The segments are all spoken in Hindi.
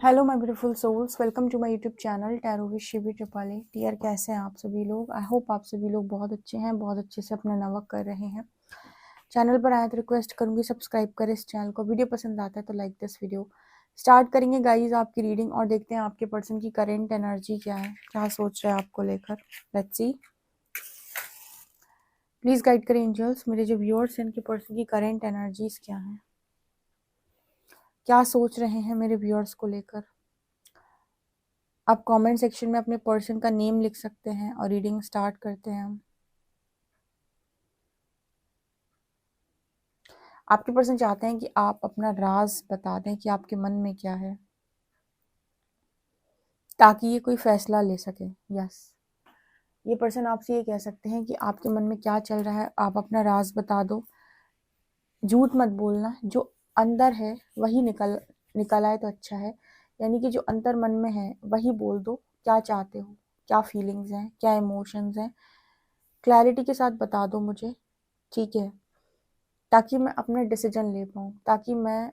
Hello my beautiful souls, welcome to my YouTube channel tarot with Shivi triple A. Dear, कैसे हैं आप सभी लोग? आई होप आप सभी लोग बहुत अच्छे हैं, बहुत अच्छे से अपना नवर्क कर रहे हैं। चैनल पर आए तो रिक्वेस्ट करूंगी सब्सक्राइब करें इस चैनल को। वीडियो पसंद आता है तो लाइक दिस वीडियो। स्टार्ट करेंगे गाइज आपकी रीडिंग और देखते हैं आपके पर्सन की करेंट एनर्जी क्या है, क्या सोच रहे हैं आपको लेकर। Let's see. प्लीज गाइड करें एंजल्स, मेरे जो व्यूअर्स हैं इनके पर्सन की करेंट एनर्जीज क्या है, क्या सोच रहे हैं मेरे व्यूअर्स को लेकर। आप कमेंट सेक्शन में अपने पर्सन का नेम लिख सकते हैं और रीडिंग स्टार्ट करते हैं हम। आपके पर्सन चाहते हैं कि आप अपना राज बता दें कि आपके मन में क्या है, ताकि ये कोई फैसला ले सके। यस, ये पर्सन आपसे ये कह सकते हैं कि आपके मन में क्या चल रहा है, आप अपना राज बता दो। झूठ मत बोलना, जो अंदर है वही निकल आए तो अच्छा है। यानी कि जो अंतर मन में है वही बोल दो। क्या चाहते हो, क्या फीलिंग्स हैं, क्या इमोशंस हैं, क्लैरिटी के साथ बता दो मुझे, ठीक है? ताकि मैं अपना डिसीजन ले पाऊँ, ताकि मैं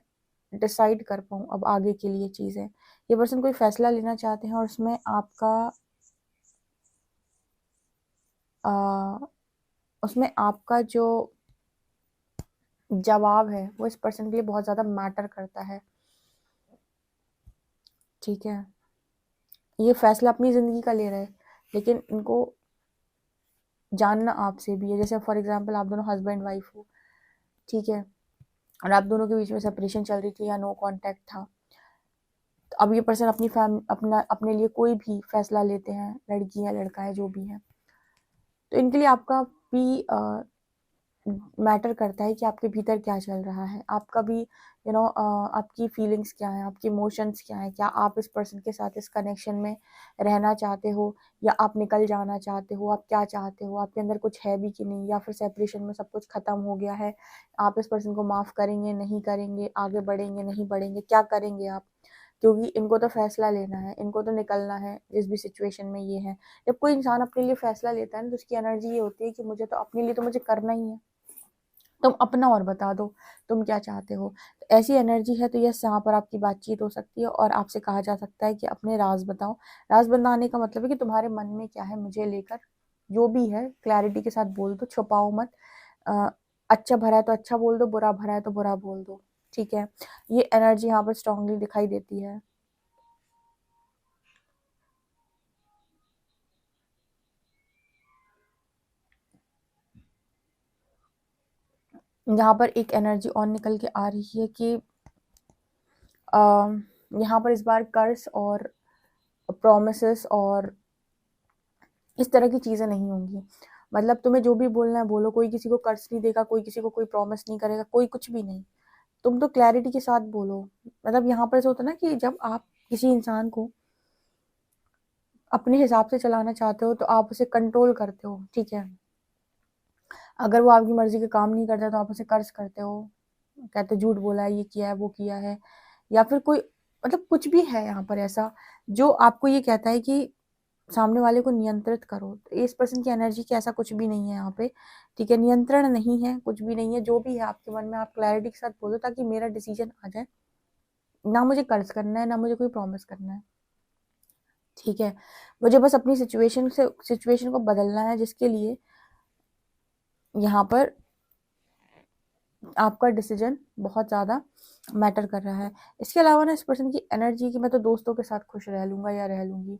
डिसाइड कर पाऊँ अब आगे के लिए चीज़ें। ये पर्सन कोई फैसला लेना चाहते हैं और आ, उसमें आपका जो जवाब है वो इस पर्सन के लिए बहुत ज़्यादा मैटर करता है, ठीक है? ये फैसला अपनी ज़िंदगी का ले रहे हैं, लेकिन इनको जानना आपसे भी है। जैसे फॉर एग्जाम्पल आप दोनों हस्बैंड वाइफ हो, ठीक है, और आप दोनों के बीच में सेपरेशन चल रही थी या नो कांटेक्ट था। तो अब ये पर्सन अपने लिए कोई भी फैसला लेते हैं, लड़की है लड़का है जो भी है, तो इनके लिए आपका भी मैटर करता है कि आपके भीतर क्या चल रहा है, आपका भी आपकी फीलिंग्स क्या है, आपकी इमोशंस क्या है। क्या आप इस पर्सन के साथ इस कनेक्शन में रहना चाहते हो या आप निकल जाना चाहते हो? आप क्या चाहते हो, आपके अंदर कुछ है भी कि नहीं, या फिर सेपरेशन में सब कुछ खत्म हो गया है? आप इस पर्सन को माफ़ करेंगे, नहीं करेंगे, आगे बढ़ेंगे, नहीं बढ़ेंगे, क्या करेंगे आप? क्योंकि इनको तो फैसला लेना है, इनको तो निकलना है जिस भी सिचुएशन में ये है। जब कोई इंसान अपने लिए फैसला लेता है ना, तो उसकी एनर्जी ये होती है कि मुझे तो अपने लिए तो मुझे करना ही है, तुम अपना और बता दो तुम क्या चाहते हो। तो ऐसी एनर्जी है, तो यस, यहाँ पर आपकी बातचीत हो सकती है और आपसे कहा जा सकता है कि अपने राज बताओ। राज बताने का मतलब है कि तुम्हारे मन में क्या है मुझे लेकर, जो भी है क्लैरिटी के साथ बोल दो, छुपाओ मत। अ, अच्छा भरा है तो अच्छा बोल दो, बुरा भरा है तो बुरा बोल दो, ठीक है? ये एनर्जी यहाँ पर स्ट्रांगली दिखाई देती है। यहाँ पर एक एनर्जी और निकल के आ रही है कि यहाँ पर इस बार कर्ज और प्रोमिसेस और इस तरह की चीज़ें नहीं होंगी। मतलब तुम्हें जो भी बोलना है बोलो, कोई किसी को कर्ज नहीं देगा, कोई किसी को कोई प्रॉमिस नहीं करेगा, कोई कुछ भी नहीं। तुम तो क्लैरिटी के साथ बोलो। मतलब यहाँ पर ऐसा होता है ना कि जब आप किसी इंसान को अपने हिसाब से चलाना चाहते हो तो आप उसे कंट्रोल करते हो, ठीक है? अगर वो आपकी मर्जी का काम नहीं करता तो आप उसे कर्ज करते हो, कहते झूठ बोला है, ये किया है, वो किया है, या फिर कोई मतलब कुछ भी है यहाँ पर ऐसा जो आपको ये कहता है कि सामने वाले को नियंत्रित करो। तो इस पर्सन की एनर्जी की ऐसा कुछ भी नहीं है यहाँ पे, ठीक है? नियंत्रण नहीं है, कुछ भी नहीं है। जो भी है आपके मन में आप क्लैरिटी के साथ बोलो, ताकि मेरा डिसीजन आ जाए। ना मुझे कर्ज करना है, ना मुझे कोई प्रॉमिस करना है, ठीक है? मुझे बस अपनी सिचुएशन को बदलना है, जिसके लिए यहाँ पर आपका डिसीजन बहुत ज़्यादा मैटर कर रहा है। इसके अलावा ना इस पर्सन की एनर्जी की, मैं तो दोस्तों के साथ खुश रह लूँगा या रह लूँगी,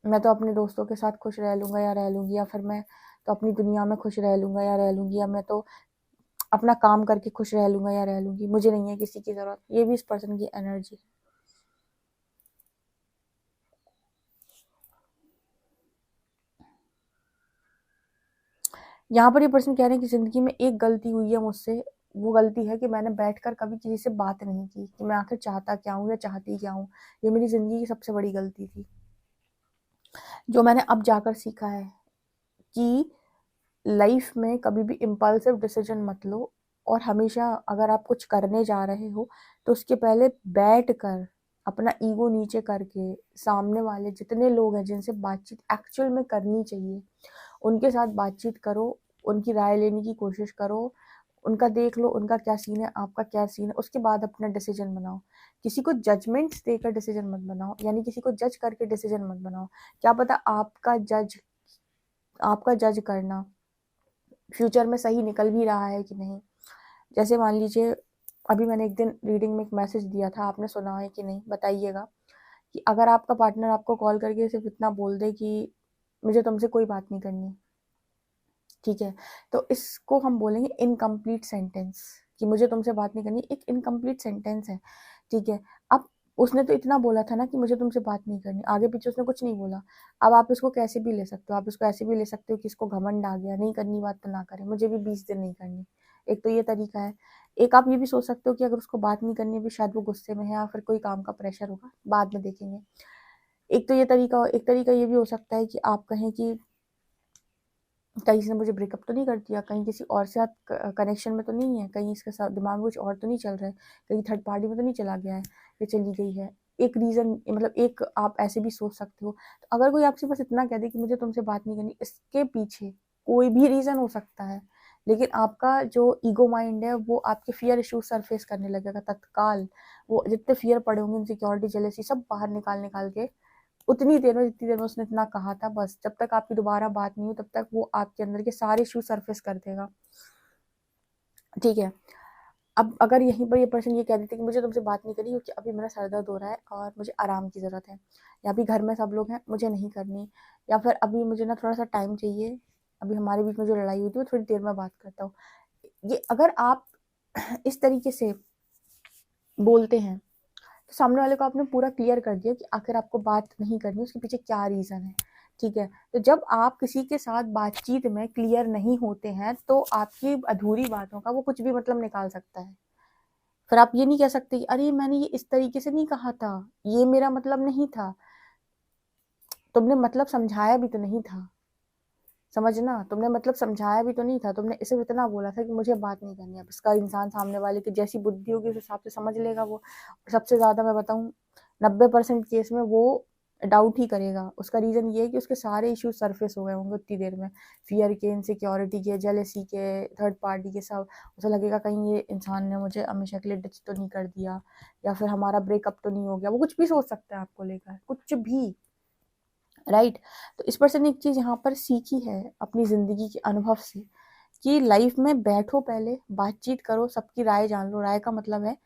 मैं तो अपने दोस्तों के साथ खुश रह लूँगा या रह लूँगी, या फिर मैं तो अपनी दुनिया में खुश रह लूँगा या रह लूँगी, या मैं तो अपना काम करके खुश रह लूँगा या रह लूँगी, मुझे नहीं है किसी की ज़रूरत। ये भी इस पर्सन की एनर्जी है। यहाँ पर ये पर्सन कह रहे हैं कि ज़िंदगी में एक गलती हुई है मुझसे, वो गलती है कि मैंने बैठकर कभी किसी से बात नहीं की कि मैं आखिर चाहता क्या हूँ या चाहती क्या हूँ। ये मेरी ज़िंदगी की सबसे बड़ी गलती थी, जो मैंने अब जाकर सीखा है कि लाइफ में कभी भी इम्पल्सिव डिसीजन मत लो, और हमेशा अगर आप कुछ करने जा रहे हो तो उसके पहले बैठ कर अपना ईगो नीचे करके सामने वाले जितने लोग हैं जिनसे बातचीत एक्चुअल में करनी चाहिए उनके साथ बातचीत करो, उनकी राय लेने की कोशिश करो, उनका देख लो उनका क्या सीन है, आपका क्या सीन है, उसके बाद अपना डिसीजन बनाओ। किसी को जजमेंट्स देकर डिसीजन मत बनाओ, यानी किसी को जज करके डिसीजन मत बनाओ। क्या पता आपका जज करना फ्यूचर में सही निकल भी रहा है कि नहीं। जैसे मान लीजिए, अभी मैंने एक दिन रीडिंग में एक मैसेज दिया था, आपने सुना है कि नहीं बताइएगा, कि अगर आपका पार्टनर आपको कॉल करके सिर्फ इतना बोल दे कि मुझे तुमसे कोई बात नहीं करनी, ठीक है, तो इसको हम बोलेंगे इनकम्प्लीट सेंटेंस, कि मुझे तुमसे बात नहीं करनी, एक इनकम्प्लीट सेंटेंस है, ठीक है। अब उसने तो इतना बोला था ना कि मुझे तुमसे बात नहीं करनी, आगे पीछे उसने कुछ नहीं बोला। अब आप इसको कैसे भी ले सकते हो, आप इसको ऐसे भी ले सकते हो कि इसको घमंड आ गया, नहीं करनी बात तो ना करें, मुझे भी 20 दिन नहीं करनी। एक तो ये तरीका है। एक आप ये भी सोच सकते हो कि अगर उसको बात नहीं करनी है, भी शायद वो गुस्से में है या फिर कोई काम का प्रेशर होगा, बाद में देखेंगे। एक तो ये तरीका, एक तरीका ये भी हो सकता है कि आप कहें कि कहीं इसने मुझे ब्रेकअप तो नहीं कर दिया, कहीं किसी और से साथ कनेक्शन में तो नहीं है, कहीं इसके साथ दिमाग में कुछ और तो नहीं चल रहा है, कहीं थर्ड पार्टी में तो नहीं चला गया है, या चली गई है। एक रीज़न, मतलब एक आप ऐसे भी सोच सकते हो। तो अगर कोई आपसे बस इतना कह दे कि मुझे तुमसे बात नहीं करनी, इसके पीछे कोई भी रीज़न हो सकता है, लेकिन आपका जो ईगो माइंड है वो आपके फियर इश्यूज सरफेस करने लगेगा तत्काल। वो जितने फियर पड़े होंगे, इनसिक्योरिटी, जेलेसी, सब बाहर निकाल निकाल के उतनी देर में, जितनी देर में उसने इतना कहा था, बस जब तक आपकी दोबारा बात नहीं हुई तब तक वो आपके अंदर के सारे इश्यू सरफेस कर देगा, ठीक है। अब अगर यहीं पर ये पर्सन ये कह देते कि मुझे तुमसे बात नहीं करनी क्योंकि अभी मेरा सर दर्द हो रहा है और मुझे आराम की ज़रूरत है, या अभी घर में सब लोग हैं, मुझे नहीं करनी, या फिर अभी मुझे ना थोड़ा सा टाइम चाहिए, अभी हमारे बीच में जो लड़ाई हुई थी वो थोड़ी देर में बात करता हूँ, ये अगर आप इस तरीके से बोलते हैं, तो सामने वाले को आपने पूरा क्लियर कर दिया कि आखिर आपको बात नहीं करनी, उसके पीछे क्या रीज़न है, ठीक है। तो जब आप किसी के साथ बातचीत में क्लियर नहीं होते हैं, तो आपकी अधूरी बातों का वो कुछ भी मतलब निकाल सकता है। फिर आप ये नहीं कह सकते कि अरे मैंने ये इस तरीके से नहीं कहा था, ये मेरा मतलब नहीं था, तुमने मतलब समझाया भी तो नहीं था, समझना, तुमने मतलब समझाया भी तो नहीं था, तुमने सिर्फ इतना बोला था कि मुझे बात नहीं करनी। अब इसका इंसान सामने वाले की जैसी बुद्धि होगी उस हिसाब से समझ लेगा वो। सबसे ज़्यादा मैं बताऊँ, 90% केस में वो डाउट ही करेगा। उसका रीज़न ये है कि उसके सारे इश्यूज सरफेस हो गए होंगे उतनी देर में, फियर के, इनसिक्योरिटी के, जेलेसी के, थर्ड पार्टी के, सब। उसे लगेगा कहीं ये इंसान ने मुझे हमेशा के लिए डिच तो नहीं कर दिया, या फिर हमारा ब्रेकअप तो नहीं हो गया। वो कुछ भी सोच सकता है आपको लेकर, कुछ भी, राइट। तो इस पर्सन ने एक चीज़ यहाँ पर सीखी है अपनी ज़िंदगी के अनुभव से, कि लाइफ में बैठो, पहले बातचीत करो, सबकी राय जान लो। राय का मतलब है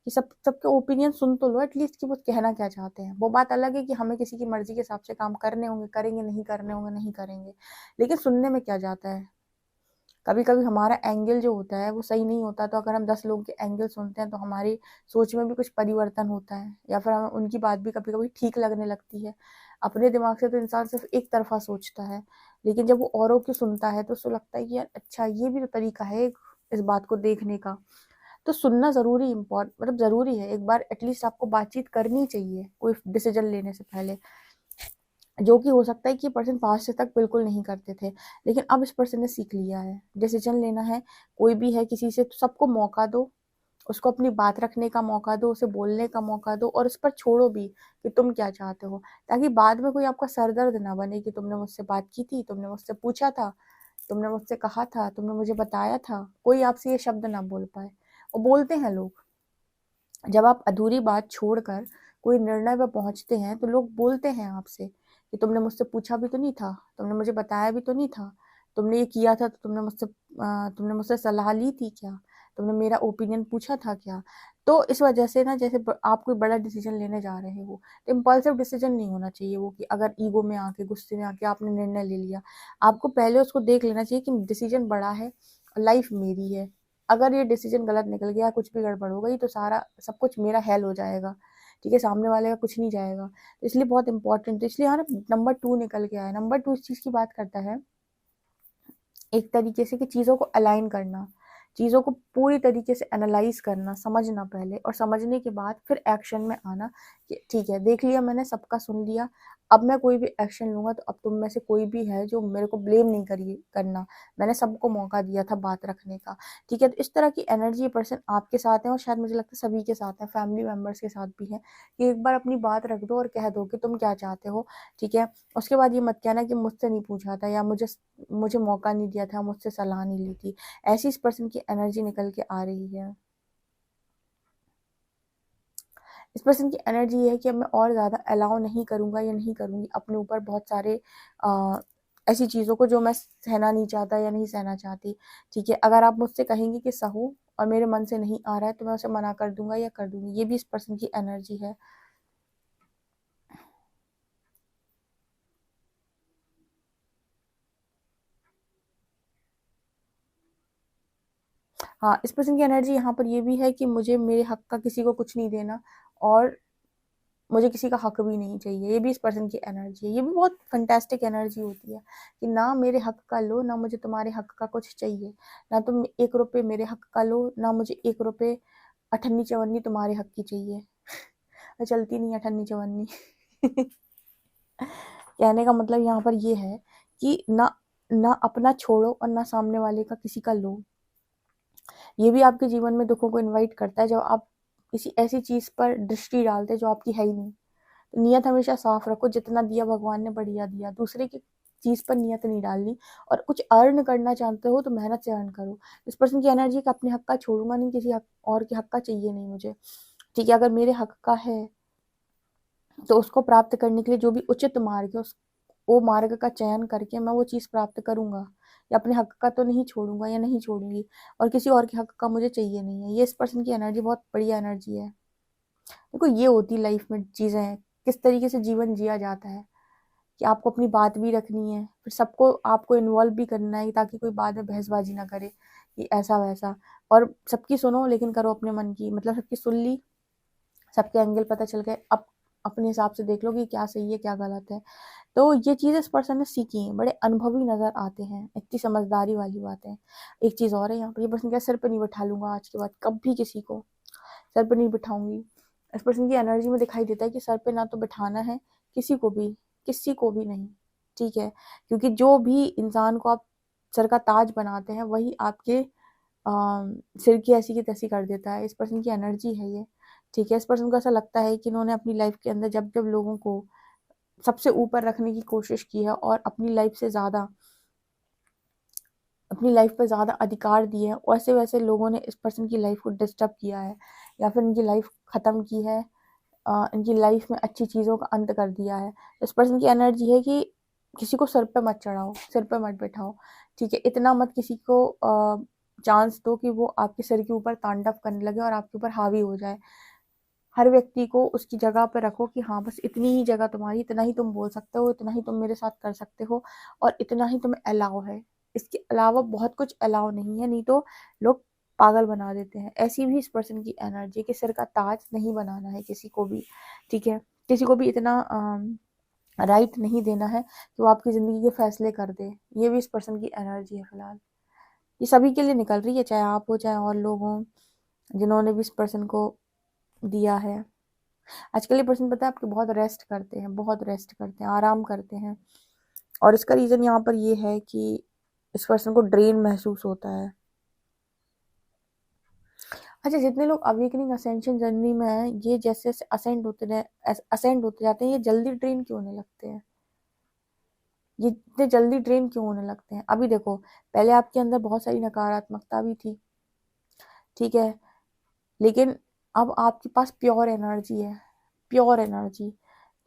कि सबके ओपिनियन सुन तो लो एटलीस्ट, कि वो कहना क्या चाहते हैं। वो बात अलग है कि हमें किसी की मर्जी के हिसाब से काम करने होंगे, करेंगे, नहीं करने होंगे, नहीं करेंगे, लेकिन सुनने में क्या जाता है। कभी कभी हमारा एंगल जो होता है वो सही नहीं होता, तो अगर हम 10 लोगों के एंगल सुनते हैं तो हमारी सोच में भी कुछ परिवर्तन होता है, या फिर हमें उनकी बात भी कभी कभी ठीक लगने लगती है। अपने दिमाग से तो इंसान सिर्फ एक तरफा सोचता है, लेकिन जब वो औरों की सुनता है तो उसको लगता है कि यार अच्छा, ये भी तो तरीका है इस बात को देखने का। तो सुनना ज़रूरी, मतलब ज़रूरी है। एक बार एटलीस्ट आपको बातचीत करनी चाहिए कोई डिसीजन लेने से पहले, जो कि हो सकता है कि पर्सन पास्ट से तक बिल्कुल नहीं करते थे, लेकिन अब इस पर्सन ने सीख लिया है। डिसीजन लेना है, कोई भी है किसी से, तो सबको मौका दो, उसको अपनी बात रखने का मौका दो, उसे बोलने का मौका दो, और उस पर छोड़ो भी कि तुम क्या चाहते हो, ताकि बाद में कोई आपका सरदर्द ना बने कि तुमने मुझसे बात की थी, तुमने मुझसे पूछा था, तुमने मुझसे कहा था, तुमने मुझे बताया था। कोई आपसे ये शब्द ना बोल पाए। और बोलते हैं लोग, जब आप अधूरी बात छोड़कर कोई निर्णय पर पहुंचते हैं तो लोग बोलते हैं आपसे कि तुमने मुझसे पूछा भी तो नहीं था, तुमने मुझे बताया भी तो नहीं था, तुमने ये किया था तो तुमने मुझसे सलाह ली थी क्या, तुमने मेरा ओपिनियन पूछा था क्या। तो इस वजह से ना, जैसे आप कोई बड़ा डिसीजन लेने जा रहे हो, तो इम्पल्सिव डिसीजन नहीं होना चाहिए वो, कि अगर ईगो में आके, गुस्से में आके आपने निर्णय ले लिया। आपको पहले उसको देख लेना चाहिए कि डिसीजन बड़ा है, लाइफ मेरी है। अगर ये डिसीजन गलत निकल गया, कुछ भी गड़बड़ हो गई, तो सारा सब कुछ मेरा हेल हो जाएगा, ठीक है, सामने वाले का कुछ नहीं जाएगा। तो इसलिए बहुत इंपॉर्टेंट, तो इसलिए यहाँ नंबर 2 निकल के आया। नंबर 2 इस चीज़ की बात करता है, एक तरीके से, कि चीज़ों को अलाइन करना, चीज़ों को पूरी तरीके से एनालाइज करना, समझना पहले, और समझने के बाद फिर एक्शन में आना, कि ठीक है, देख लिया मैंने, सबका सुन लिया, अब मैं कोई भी एक्शन लूंगा तो अब तुम में से कोई भी है जो मेरे को ब्लेम नहीं करना, मैंने सबको मौका दिया था बात रखने का, ठीक है। तो इस तरह की एनर्जी पर्सन आपके साथ है, और शायद मुझे लगता है सभी के साथ है, फैमिली मेम्बर्स के साथ भी है, कि एक बार अपनी बात रख दो और कह दो कि तुम क्या चाहते हो, ठीक है। उसके बाद ये मत कहना कि मुझसे नहीं पूछा था, या मुझे मुझे मौका नहीं दिया था, मुझसे सलाह नहीं ली थी। ऐसी इस पर्सन की एनर्जी निकल के आ रही है। इस पर्सन की एनर्जी ये है कि अब मैं और ज़्यादा अलाउ नहीं करूँगा या नहीं करूँगी अपने ऊपर बहुत सारे ऐसी चीज़ों को जो मैं सहना नहीं चाहता या नहीं सहना चाहती। ठीक है, अगर आप मुझसे कहेंगे कि सहो और मेरे मन से नहीं आ रहा है तो मैं उसे मना कर दूंगा या कर दूंगी। ये भी इस पर्सन की एनर्जी है। हाँ, इस पर्सन की एनर्जी यहाँ पर ये भी है कि मुझे मेरे हक का किसी को कुछ नहीं देना और मुझे किसी का हक भी नहीं चाहिए। ये भी इस पर्सन की एनर्जी है। ये भी बहुत फैंटास्टिक एनर्जी होती है कि ना मेरे हक का लो, ना मुझे तुम्हारे हक का कुछ चाहिए। ना तुम 1 रुपए मेरे हक का लो, ना मुझे 1 रुपए अठन्नी-चवन्नी तुम्हारे हक की चाहिए। चलती नहीं अठन्नी-चवन्नी। कहने का मतलब यहाँ पर ये है कि ना ना अपना छोड़ो और ना सामने वाले का किसी का लो। ये भी आपके जीवन में दुखों को इनवाइट करता है जब आप किसी ऐसी चीज पर दृष्टि डालते हैं जो आपकी है ही नहीं। तो नियत हमेशा साफ रखो, जितना दिया भगवान ने बढ़िया दिया। दूसरे की चीज पर नियत नहीं डालनी। और कुछ अर्न करना चाहते हो तो मेहनत से अर्न करो। इस पर्सन की एनर्जी का अपने हक का छोड़ूंगा नहीं, किसी हक और के हक का चाहिए नहीं मुझे। ठीक है, अगर मेरे हक का है तो उसको प्राप्त करने के लिए जो भी उचित मार्ग है उस वो मार्ग का चयन करके मैं वो चीज़ प्राप्त करूंगा। या अपने हक का तो नहीं छोड़ूंगा या नहीं छोड़ूंगी। और किसी और के हक का मुझे चाहिए नहीं है। ये इस पर्सन की एनर्जी बहुत बढ़िया एनर्जी है। देखो, ये होती लाइफ में चीज़ें, किस तरीके से जीवन जिया जाता है कि आपको अपनी बात भी रखनी है, फिर सबको आपको इन्वॉल्व भी करना है ताकि कोई बाद में बहसबाजी ना करे कि ऐसा वैसा। और सबकी सुनो लेकिन करो अपने मन की, मतलब सबकी सुन ली, सबके एंगल पता चल गए, अब अपने हिसाब से देख लो कि क्या सही है क्या गलत है। तो ये चीज़ इस पर्सन ने सीखी है, बड़े अनुभवी नजर आते हैं, इतनी समझदारी वाली बात है। एक चीज़ और है यहाँ पर, ये पर्सन क्या सिर पे नहीं बैठा लूंगा आज के बाद कभी किसी को, सर पे नहीं बिठाऊंगी। इस पर्सन की एनर्जी में दिखाई देता है कि सर पे ना तो बिठाना है किसी को भी, किसी को भी नहीं। ठीक है, क्योंकि जो भी इंसान को आप सर का ताज बनाते हैं वही आपके सिर की ऐसी की तैसी कर देता है। इस पर्सन की एनर्जी है ये। ठीक है, इस पर्सन को ऐसा लगता है कि इन्होंने अपनी लाइफ के अंदर जब जब लोगों को सबसे ऊपर रखने की कोशिश की है और अपनी लाइफ से ज़्यादा, अपनी लाइफ पर ज़्यादा अधिकार दिए हैं, वैसे वैसे लोगों ने इस पर्सन की लाइफ को डिस्टर्ब किया है या फिर इनकी लाइफ ख़त्म की है। इनकी लाइफ में अच्छी चीज़ों का अंत कर दिया है। इस पर्सन की एनर्जी है कि किसी को सर पे मत चढ़ाओ, सिर पे मत बैठाओ। ठीक है, इतना मत किसी को चांस दो कि वो आपके सिर के ऊपर तांडव करने लगे और आपके ऊपर हावी हो जाए। हर व्यक्ति को उसकी जगह पे रखो कि हाँ बस इतनी ही जगह तुम्हारी, इतना ही तुम बोल सकते हो, इतना ही तुम मेरे साथ कर सकते हो और इतना ही तुम्हें अलाउ है। इसके अलावा बहुत कुछ अलाउ नहीं है, नहीं तो लोग पागल बना देते हैं। ऐसी भी इस पर्सन की एनर्जी कि सिर का ताज नहीं बनाना है किसी को भी। ठीक है, किसी को भी इतना राइट नहीं देना है कि वो आपकी ज़िंदगी के फैसले कर दे। ये भी इस पर्सन की एनर्जी है फिलहाल। ये सभी के लिए निकल रही है, चाहे आप हो चाहे और लोग हों जिन्होंने भी इस पर्सन को दिया है। आजकल ये पर्सन पता है आपके बहुत रेस्ट करते हैं, बहुत रेस्ट करते हैं, आराम करते हैं। और इसका रीज़न यहाँ पर ये है कि इस पर्सन को ड्रेन महसूस होता है। अच्छा, जितने लोग अवेकनिंग असेंशन जर्नी में हैं, ये जैसे जैसे असेंड होते जाते हैं, ये जल्दी ड्रेन क्यों होने लगते हैं? ये इतने जल्दी ड्रेन क्यों होने लगते हैं? अभी देखो, पहले आपके अंदर बहुत सारी नकारात्मकता भी थी। ठीक है, लेकिन अब आपके पास प्योर एनर्जी है, प्योर एनर्जी।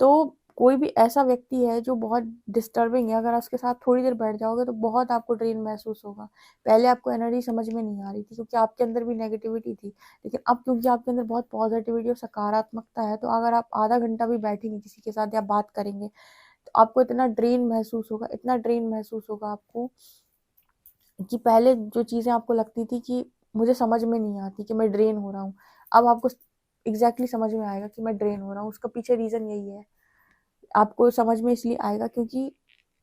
तो कोई भी ऐसा व्यक्ति है जो बहुत डिस्टर्बिंग है, अगर उसके साथ थोड़ी देर बैठ जाओगे तो बहुत आपको ड्रेन महसूस होगा। पहले आपको एनर्जी समझ में नहीं आ रही थी क्योंकि आपके अंदर भी नेगेटिविटी थी, लेकिन अब क्योंकि आपके अंदर बहुत पॉजिटिविटी और सकारात्मकता है, तो अगर आप आधा घंटा भी बैठेंगे किसी के साथ या बात करेंगे तो आपको इतना ड्रेन महसूस होगा, इतना ड्रेन महसूस होगा आपको कि पहले जो चीज़ें आपको लगती थी कि मुझे समझ में नहीं आती कि मैं ड्रेन हो रहा हूँ, अब आपको एग्जैक्टली समझ में आएगा कि मैं ड्रेन हो रहा हूँ। उसका पीछे रीज़न यही है। आपको समझ में इसलिए आएगा क्योंकि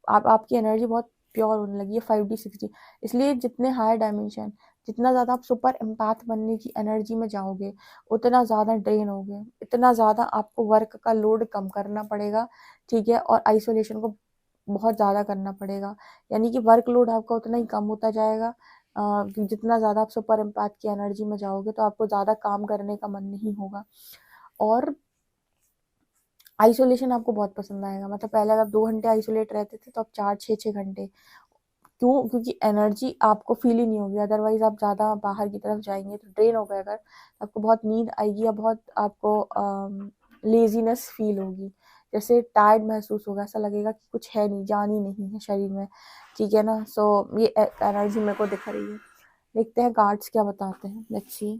आपकी एनर्जी बहुत प्योर होने लगी है 5D 6D। इसलिए जितने हायर डायमेंशन, जितना ज़्यादा आप सुपर एम्पैथ बनने की एनर्जी में जाओगे उतना ज़्यादा ड्रेन होगे, इतना ज़्यादा आपको वर्क का लोड कम करना पड़ेगा। ठीक है, और आइसोलेशन को बहुत ज़्यादा करना पड़ेगा, यानी कि वर्कलोड आपका उतना ही कम होता जाएगा। जितना ज़्यादा आप सुपर एम्पैथ की एनर्जी में जाओगे तो आपको ज़्यादा काम करने का मन नहीं होगा। और आइसोलेशन आपको बहुत पसंद आएगा, मतलब पहले अगर आप 2 घंटे आइसोलेट रहते थे तो अब 4 6 6 घंटे, क्यों? क्योंकि एनर्जी आपको फील ही नहीं होगी, अदरवाइज आप ज़्यादा बाहर की तरफ जाएंगे तो ड्रेन हो गए अगर, आपको बहुत नींद आएगी या बहुत आपको लेजीनेस फील होगी, जैसे टायर्ड महसूस होगा, ऐसा लगेगा कि कुछ है नहीं, जान ही नहीं है शरीर में, ठीक है ना। सो ये एनर्जी मेरे को दिख रही है। देखते हैं कार्ड्स क्या बताते हैं, let's see.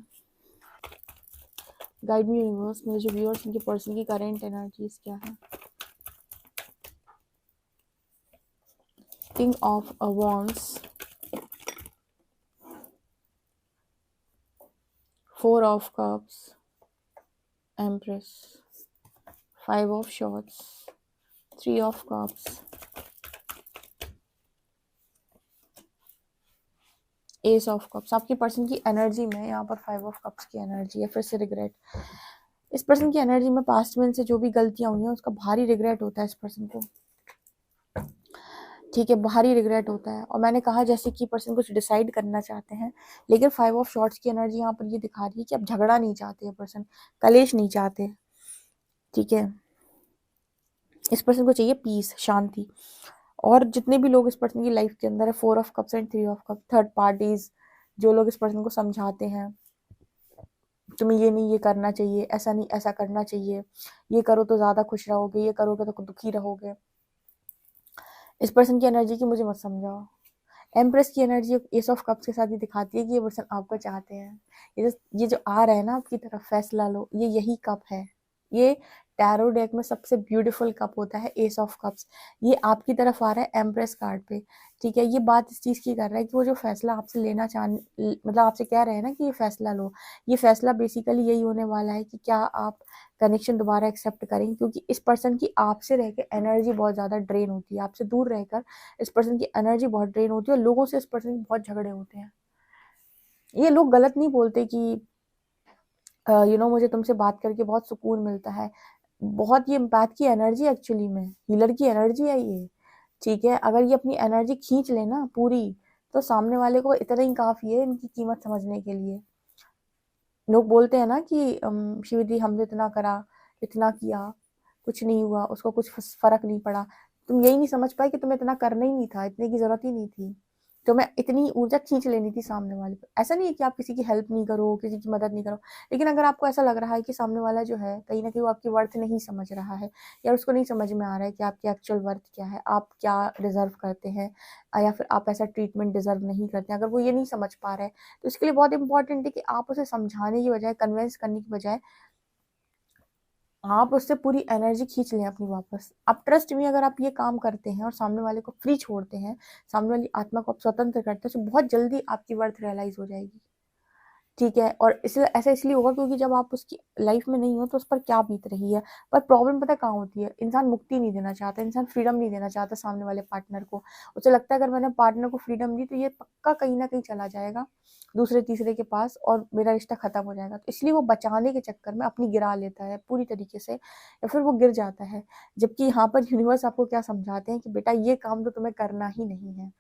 Guide me universe, मेरे जो व्यूअर्स उनके पर्सन की करेंट एनर्जीज क्या है। King of wands, 4 of cups, empress, 5 of swords, 3 of cups, S of cups. आपकी पर्सन की एनर्जी में यहाँ पर 5 ऑफ कप्स की एनर्जी है, फिर से रिग्रेट। इस पर्सन की एनर्जी में पास्ट में से जो भी गलतियां हुई हैं उसका भारी रिग्रेट होता है इस पर्सन को, ठीक है, भारी रिग्रेट होता है। और मैंने कहा जैसे कि पर्सन कुछ डिसाइड करना चाहते हैं, लेकिन 5 ऑफ शॉर्ट्स की एनर्जी यहाँ पर ये दिखा रही है कि अब झगड़ा नहीं चाहते हैं पर्सन, कलेश नहीं चाहते, ठीक है। इस पर्सन को चाहिए पीस, शांति। और जितने भी लोग इस पर्सन की लाइफ के अंदर है, 4 of cups and 3 of cup, third parties जो लोग इस पर्सन को समझाते हैं, तुम्हें ये नहीं ये करना चाहिए, ऐसा नहीं ऐसा करना चाहिए, ये करो तो ज़्यादा खुश रहोगे, ये करोगे तो दुखी रहोगे, इस पर्सन की एनर्जी की मुझे मत समझाओ। एम्प्रेस की एनर्जी एस ऑफ कप्स के साथ ही दिखाती है कि ये पर्सन आपको चाहते हैं। ये जो आ रहा है ना आपकी तरफ, फैसला लो, ये यही कप है। ये टैरो डेक में सबसे ब्यूटीफुल कप होता है एस ऑफ कप्स। ये आपकी तरफ आ रहा है एम्प्रेस कार्ड पे, ठीक है। ये बात इस चीज़ की कर रहा है कि वो जो फैसला आपसे लेना मतलब आपसे कह रहे हैं ना कि ये फैसला लो, ये फैसला बेसिकली यही होने वाला है कि क्या आप कनेक्शन दोबारा एक्सेप्ट करें, क्योंकि इस पर्सन की आपसे रह के एनर्जी बहुत ज़्यादा ड्रेन होती है। आपसे दूर रहकर इस पर्सन की एनर्जी बहुत ड्रेन होती है और लोगों से इस पर्सन के बहुत झगड़े होते हैं। ये लोग गलत नहीं बोलते कि मुझे तुमसे बात करके बहुत सुकून मिलता है, बहुत ये एम्पैथ की एनर्जी एक्चुअली में, हीलर की एनर्जी है ये, ठीक है। अगर ये अपनी एनर्जी खींच लेना पूरी, तो सामने वाले को इतना ही काफ़ी है इनकी कीमत समझने के लिए। लोग बोलते हैं ना कि शिवदी हमने इतना करा, इतना किया, कुछ नहीं हुआ, उसको कुछ फर्क नहीं पड़ा। तुम यही नहीं समझ पाए कि तुम्हें इतना करना ही नहीं था, इतने की जरूरत ही नहीं थी, तुम्हें इतनी ऊर्जा खींच लेनी थी सामने वाले पर। ऐसा नहीं है कि आप किसी की हेल्प नहीं करो, किसी की मदद नहीं करो, लेकिन अगर आपको ऐसा लग रहा है कि सामने वाला जो है कहीं ना कहीं वो आपकी वर्थ नहीं समझ रहा है, या उसको नहीं समझ में आ रहा है कि आपकी एक्चुअल वर्थ क्या है, आप क्या डिजर्व करते हैं, या फिर आप ऐसा ट्रीटमेंट डिजर्व नहीं करते हैं, अगर वो ये नहीं समझ पा रहा है, तो इसके लिए बहुत इंपॉर्टेंट है कि आप उसे समझाने की बजाय, कन्विंस करने की बजाय, आप उससे पूरी एनर्जी खींच लें अपनी वापस। आप ट्रस्ट में, अगर आप ये काम करते हैं और सामने वाले को फ्री छोड़ते हैं, सामने वाली आत्मा को आप स्वतंत्र करते हैं, तो बहुत जल्दी आपकी वर्थ रियलाइज हो जाएगी, ठीक है। और इसलिए ऐसा इसलिए होगा क्योंकि जब आप उसकी लाइफ में नहीं हो तो उस पर क्या बीत रही है। पर प्रॉब्लम पता कहाँ होती है, इंसान मुक्ति नहीं देना चाहता, इंसान फ्रीडम नहीं देना चाहता सामने वाले पार्टनर को। उसे लगता है अगर मैंने पार्टनर को फ्रीडम दी तो ये पक्का कहीं ना कहीं चला जाएगा दूसरे तीसरे के पास और मेरा रिश्ता खत्म हो जाएगा, तो इसलिए वो बचाने के चक्कर में अपनी गिरा लेता है पूरी तरीके से, या फिर वो गिर जाता है। जबकि यहाँ पर यूनिवर्स आपको क्या समझाते हैं कि बेटा ये काम तो तुम्हें करना ही नहीं है,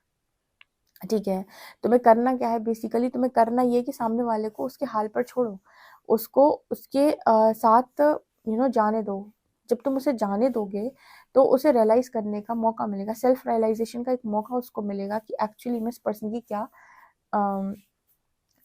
ठीक है। तुम्हें करना क्या है, बेसिकली तुम्हें करना ये कि सामने वाले को उसके हाल पर छोड़ो, उसको उसके साथ जाने दो। जब तुम उसे जाने दोगे तो उसे रियलाइज करने का मौका मिलेगा, सेल्फ रियलाइजेशन का एक मौका उसको मिलेगा कि एक्चुअली में इस पर्सन की क्या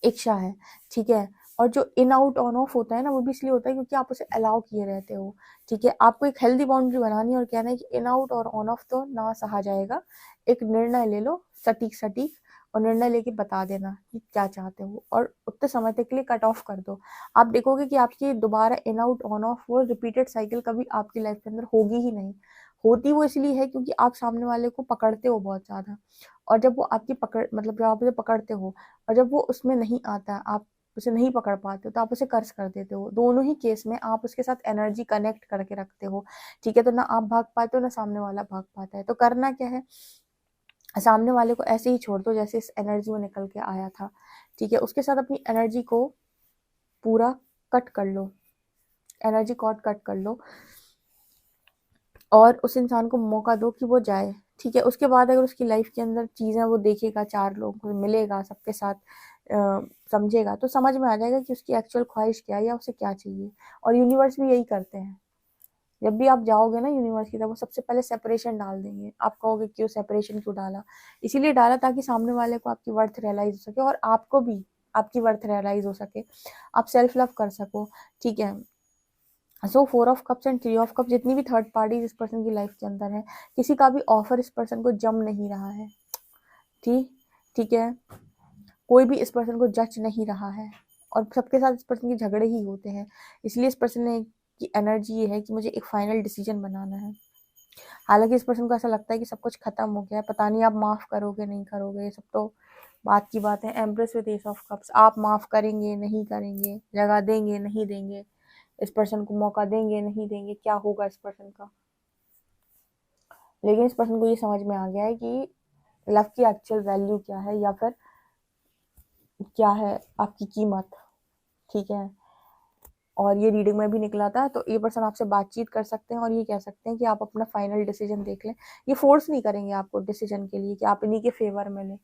इच्छा है, ठीक है। और जो इन आउट ऑन ऑफ होता है ना, वो भी इसलिए होता है क्योंकि आप उसे अलाउ किए रहते हो, ठीक है। आपको एक हेल्दी बाउंड्री बनानी है और कहना है कि इन आउट और ऑन ऑफ तो ना सहा जाएगा, एक निर्णय ले लो सटीक सटीक, और निर्णय लेके बता देना कि क्या चाहते हो, और उतने समय तक के लिए कट ऑफ कर दो। आप देखोगे कि आपकी दोबारा इन आउट ऑन ऑफ वो रिपीटेड साइकिल कभी आपकी लाइफ के अंदर होगी ही नहीं। होती वो इसलिए है क्योंकि आप सामने वाले को पकड़ते हो बहुत ज्यादा, और जब वो आपकी पकड़, मतलब जब आप उसे पकड़ते हो और जब वो उसमें नहीं आता, आप उसे नहीं पकड़ पाते हो, तो आप उसे कर्ज कर देते हो। दोनों ही केस में आप उसके साथ एनर्जी कनेक्ट करके रखते हो, ठीक है। तो ना आप भाग पाते हो ना सामने वाला भाग पाता है। तो करना क्या है, सामने वाले को ऐसे ही छोड़ दो जैसे इस एनर्जी में निकल के आया था, ठीक है। उसके साथ अपनी एनर्जी को पूरा कट कर लो, एनर्जी कॉर्ड कट कर लो, और उस इंसान को मौका दो कि वो जाए, ठीक है। उसके बाद अगर उसकी लाइफ के अंदर चीज़ें वो देखेगा, 4 लोगों को मिलेगा, सबके साथ समझेगा, तो समझ में आ जाएगा कि उसकी एक्चुअल ख्वाहिश क्या है या उसे क्या चाहिए। और यूनिवर्स भी यही करते हैं, जब भी आप जाओगे ना यूनिवर्स की तरफ, वो सबसे पहले सेपरेशन डाल देंगे। आप कहोगे क्यों सेपरेशन क्यों डाला? इसीलिए डाला ताकि सामने वाले को आपकी वर्थ रियलाइज हो सके और आपको भी आपकी वर्थ रियलाइज हो सके, आप सेल्फ लव कर सको, ठीक है। सो 4 of cups and 3 of cups, जितनी भी थर्ड पार्टी इस पर्सन की लाइफ के अंदर है, किसी का भी ऑफर इस पर्सन को जम नहीं रहा है, ठीक है। कोई भी इस पर्सन को जज नहीं रहा है और सबके साथ इस पर्सन के झगड़े ही होते हैं। इसलिए इस पर्सन ने की एनर्जी ये है कि मुझे एक फाइनल डिसीजन बनाना है। हालांकि इस पर्सन को ऐसा लगता है कि सब कुछ खत्म हो गया है, पता नहीं आप माफ करोगे नहीं करोगे, ये सब तो बात की बात है। Empress with S of cups, आप माफ करेंगे नहीं करेंगे, जगह देंगे नहीं देंगे, इस पर्सन को मौका देंगे नहीं देंगे, क्या होगा इस पर्सन का। लेकिन इस पर्सन को ये समझ में आ गया है कि लव की एक्चुअल वैल्यू क्या है, या फिर क्या है आपकी कीमत, ठीक है। और ये रीडिंग में भी निकला था, तो ये पर्सन आपसे बातचीत कर सकते हैं और ये कह सकते हैं कि आप अपना फाइनल डिसीजन देख लें। ये फोर्स नहीं करेंगे आपको डिसीजन के लिए कि आप इन्हीं के फेवर में लें,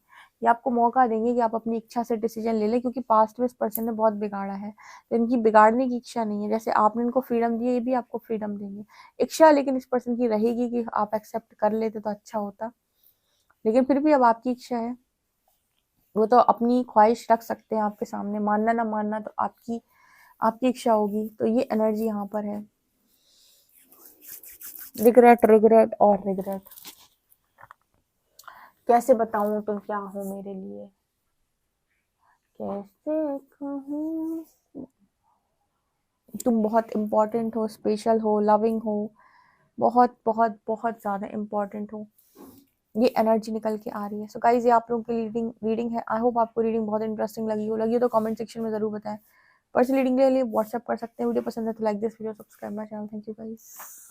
ये आपको मौका देंगे कि आप अपनी इच्छा से डिसीजन ले लें, क्योंकि पास्ट में इस पर्सन ने बहुत बिगाड़ा है, तो इनकी बिगाड़ने की इच्छा नहीं है। जैसे आपने इनको फ्रीडम दी है, ये भी आपको फ्रीडम देंगे। इच्छा लेकिन इस पर्सन की रहेगी कि आप एक्सेप्ट कर लेते तो अच्छा होता, लेकिन फिर भी अब आपकी इच्छा है, वो तो अपनी ख्वाहिश रख सकते हैं आपके सामने, मानना ना मानना तो आपकी आपकी इच्छा होगी। तो ये एनर्जी यहाँ पर है, रिग्रेट रिग्रेट और रिग्रेट। कैसे बताऊं तुम क्या हो मेरे लिए, कैसे कहूँ तुम बहुत इम्पोर्टेंट हो, स्पेशल हो, लविंग हो, बहुत बहुत बहुत ज़्यादा इम्पोर्टेंट हो, ये एनर्जी निकल के आ रही है। सो गाइज, ये आप लोगों की रीडिंग है। आई होप आपको रीडिंग बहुत इंटरेस्टिंग लगी हो तो कमेंट सेक्शन में ज़रूर बताएं। पर्सनल रीडिंग के लिए व्हाट्सएप कर सकते हैं। वीडियो पसंद है तो like this video, subscribe my channel. Thank you guys.